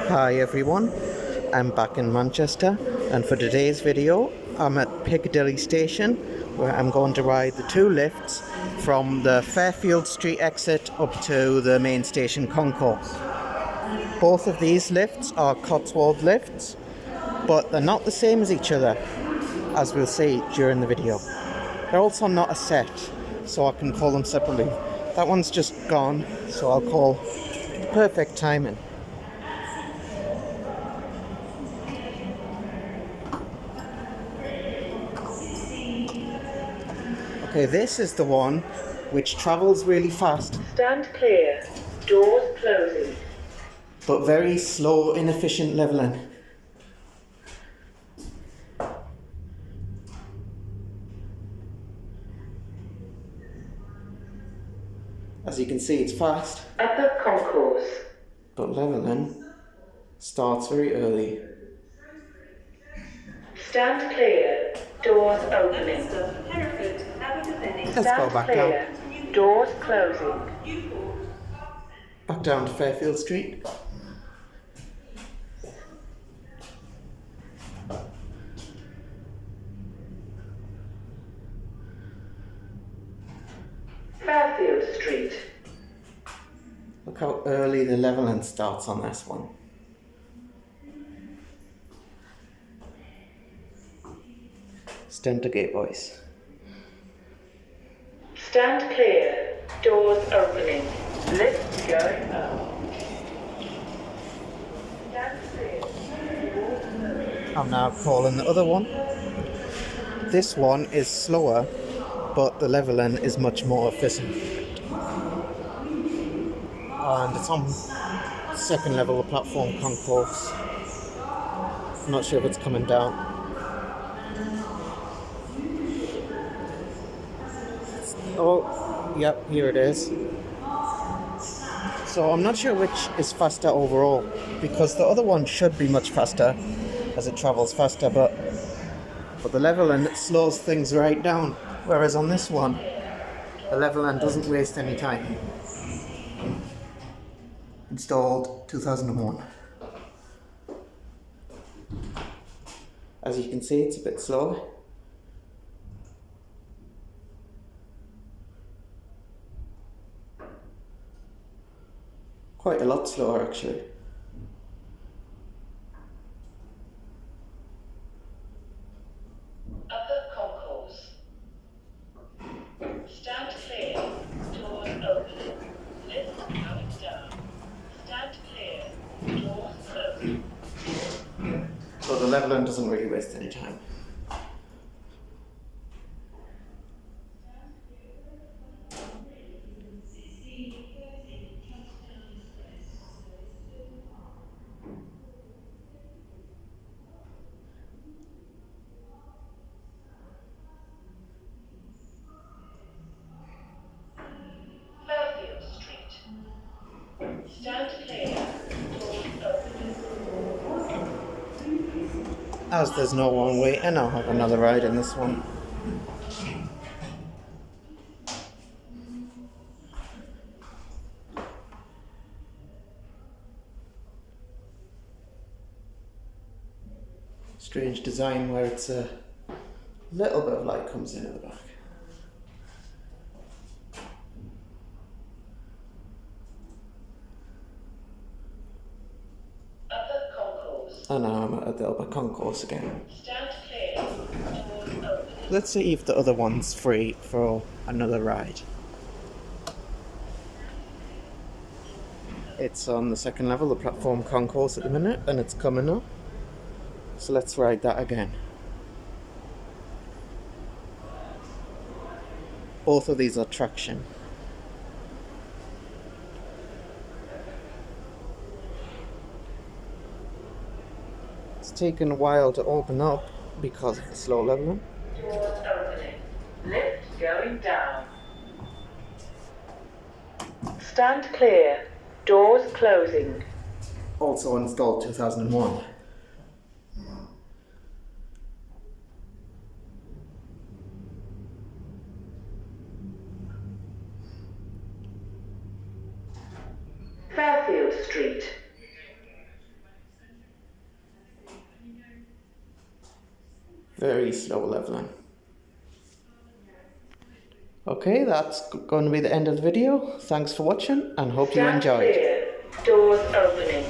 Hi everyone, I'm back in Manchester, and for today's video I'm at Piccadilly Station, where I'm going to ride the two lifts from the Fairfield Street exit up to the main station Concourse. Both of these lifts are Cotswold lifts, but they're not the same as each other, as we'll see during the video. They're also not a set, so I can call them separately. That one's just gone, so I'll call perfect timing. Okay, this is the one which travels really fast. Stand clear, doors closing. But very slow, inefficient levelling. As you can see, it's fast. Upper Concourse. But levelling starts very early. Stand clear, doors opening. Let's go back down. Doors closing. Back down to Fairfield Street. Fairfield Street. Look how early the levelling starts on this one. Stentorgate voice. Stand clear, doors opening. Lift going up. Stand clear, doors closing. I'm now calling the other one. This one is slower, but the levelling is much more efficient. And it's on second level of platform concourse. I'm not sure if it's coming down. Oh, yep, here it is. So I'm not sure which is faster overall, because the other one should be much faster as it travels faster, but the levelling slows things right down. Whereas on this one, the levelling doesn't waste any time. Installed 2001. As you can see, it's a bit slow. Quite a lot slower actually. Upper Concourse. Stand clear, doors opening. Lift going down. Stand clear, doors closing. So the levelling doesn't really waste any time. Fairfield Street. Stand clear, doors opening. As there's no one waiting, I'll have another ride in this one. Strange design where it's a little bit of light comes in at the back. Upper Concourse. And now I'm at the Upper Concourse again. Stand clear, doors opening. Let's see if the other one's free for another ride. It's on the second level, the platform concourse at the minute, and it's coming up. So let's ride that again. Both of these are traction. It's taken a while to open up because of the slow leveling. Doors opening. Lift going down. Stand clear. Doors closing. Also installed 2001. Fairfield Street. Very slow leveling. Okay, that's going to be the end of the video. Thanks for watching and hope you Stand enjoyed. clear. Doors opening.